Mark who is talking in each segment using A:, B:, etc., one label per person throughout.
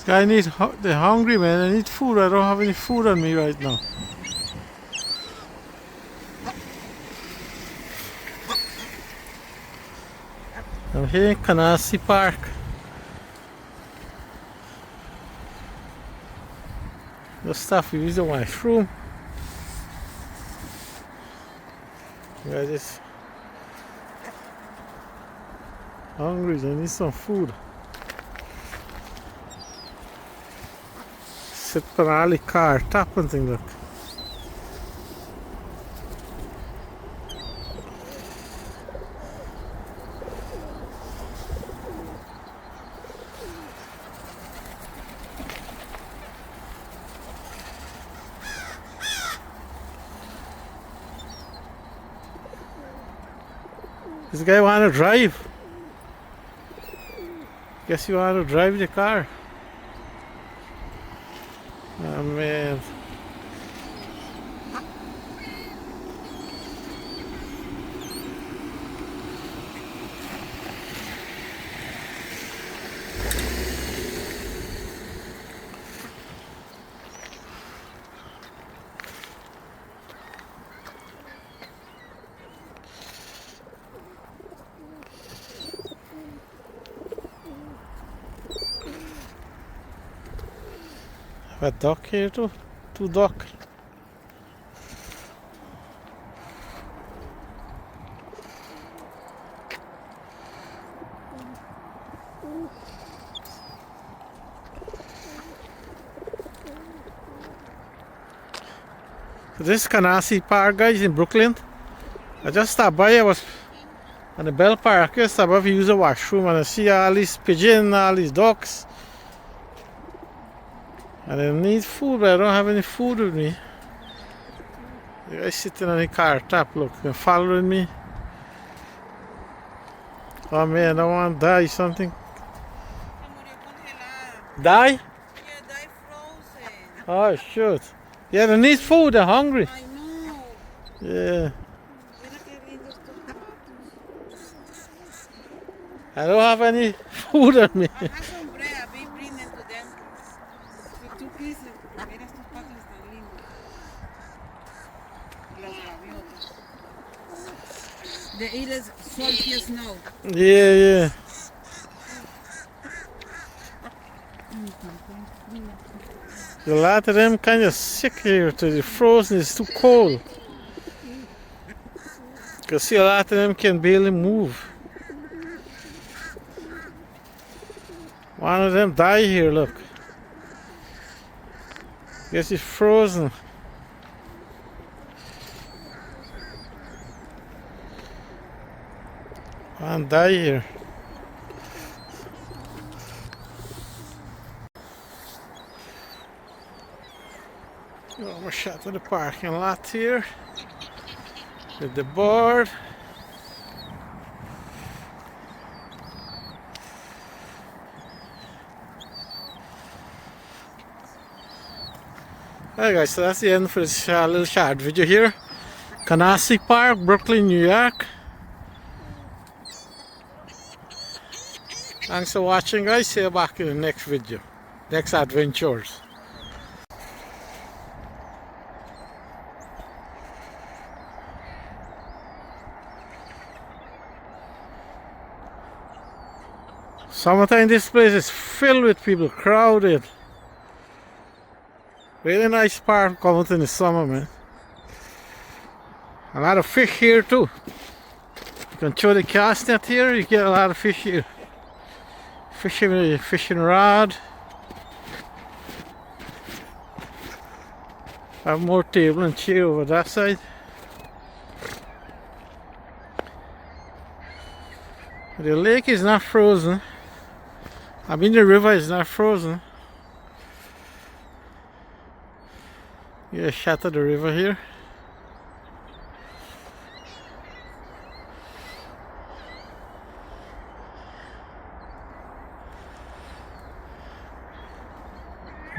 A: Guy needs, they're hungry, man. I need food. I don't have any food on me right now. I'm here in Canarsie Park. The stuff we use the washroom. I just hungry. I need some food. Sit on all the car top and thing, look. This guy wanna drive. Guess you wanna drive the car. Oh man. A duck here too? Two duck. So this is Canarsie Park, guys, in Brooklyn. I just stopped by. I was on the Bell Park. I stopped by to use the washroom and I see all these pigeons, all these ducks. And I need food, but I don't have any food with me. The guy sitting on the car top, look, they're following me. Oh man, I want to die something. Die?
B: Yeah, die frozen.
A: Oh shoot. Yeah, they need food, they're hungry.
B: I know.
A: Yeah.
B: Mira qué lindos tus patos.
A: I don't have any food on me.
B: I have some bread. I've been bringing them to them. With 2 pieces. Mira estos patos están lindos. Las gaviotas. They eat as salty as snow.
A: Yeah, yeah. A lot of them kind of sick here to the frozen, it's too cold. You can see a lot of them can barely move. One of them died here, look. Guess he's frozen. One died here. Oh, we're shot to the parking lot here with the board. Alright guys, so that's the end for this little short video here. Canarsie Park, Brooklyn, New York. Thanks for watching guys, see you back in the next video, next adventures. Summertime, this place is filled with people, crowded. Really nice park to come out in the summer, man. A lot of fish here too. You can throw the cast net here, you get a lot of fish here. Fishing with a fishing rod. Have more table and chair over that side. The lake is not frozen. I mean the river is not frozen. Get a shot of the river here.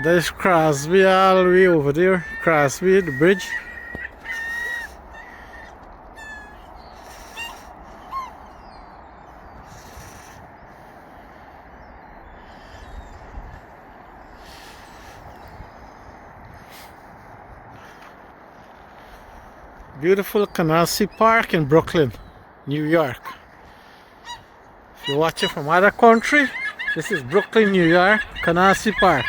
A: There's Canarsie all the way over there. Canarsie, the bridge. Beautiful Canarsie Park in Brooklyn, New York. If you watch it from other country, this is Brooklyn, New York, Canarsie Park.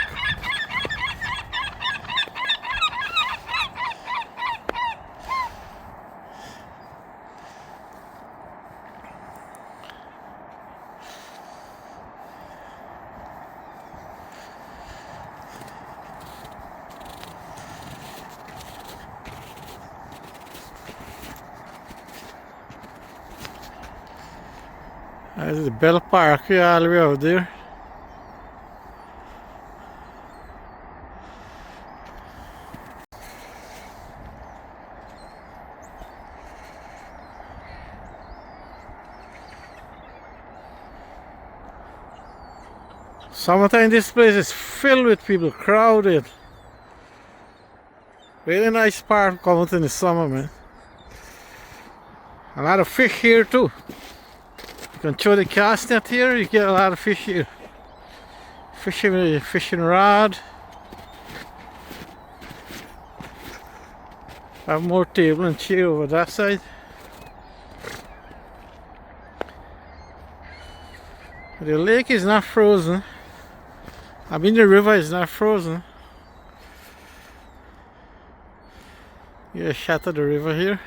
A: There's the Bell Park here, all the way out there. Summertime, this place is filled with people, crowded. Really nice park to come out in the summer, man. A lot of fish here too. You can throw the cast net here, you get a lot of fish here. Fishing with a fishing rod. Have more table and chair over that side. The lake is not frozen. I mean the river is not frozen. Get a shot of the river here.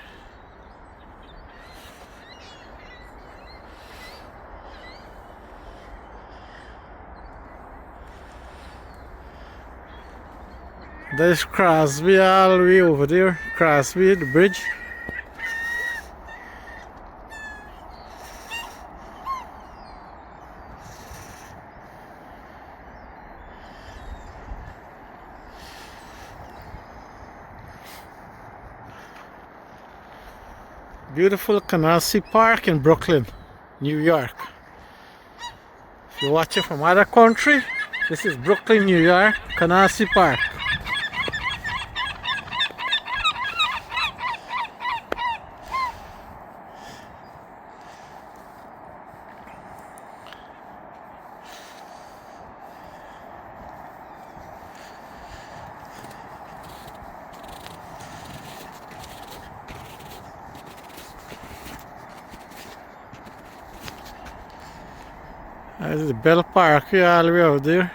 A: There's Canarsie all the way over there. Canarsie, the bridge. Beautiful Canarsie Park in Brooklyn, New York. If you watch it from other country, this is Brooklyn, New York, Canarsie Park. There's the Bell Park here, all the way out there.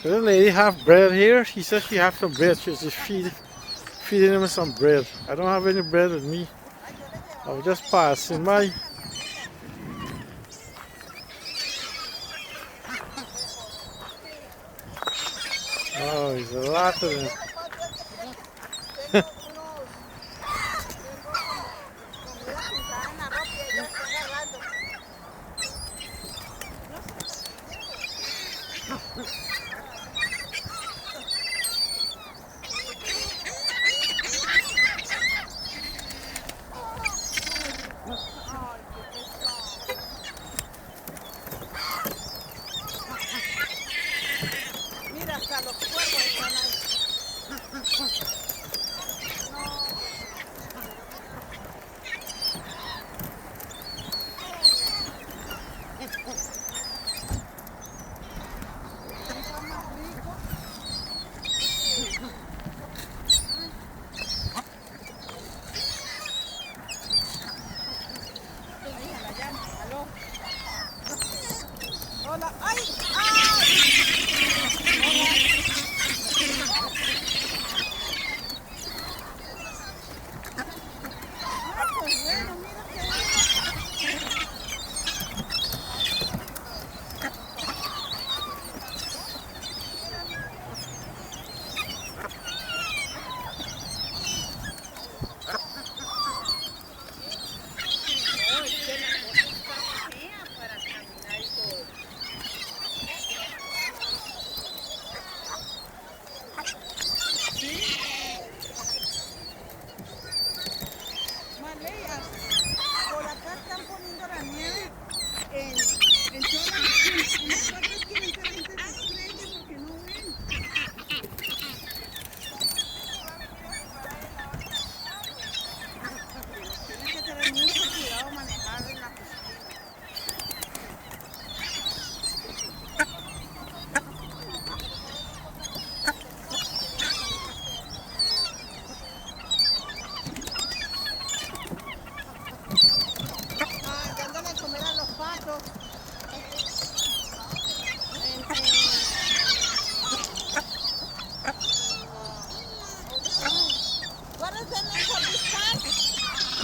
A: There's a lady have bread here. She said she have some bread. She's just feeding them some bread. I don't have any bread with me. I was just passing by. Oh, there's a lot of them.
B: Mira, hasta los cuervos están ahí.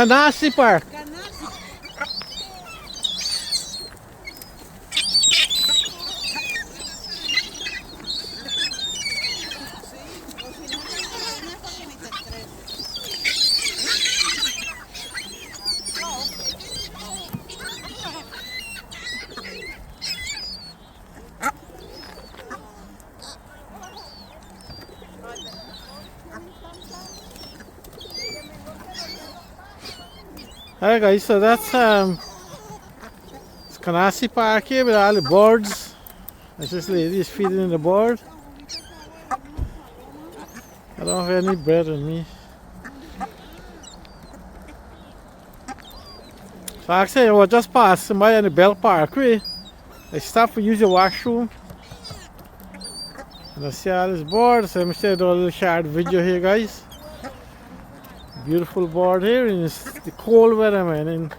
A: Canarsie Park.
B: Canarsie.
A: Alright guys, so that's it's Canarsie Park here with all the birds. As this lady is feeding the bird. I don't have any bread on me. So actually I was just passing by on the Bell Parkway. I stopped to use the washroom. And I see all these birds, so I'm just do a little short video here guys. Beautiful bird here in the cold weather man, and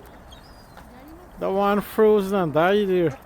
A: that one frozen and died here.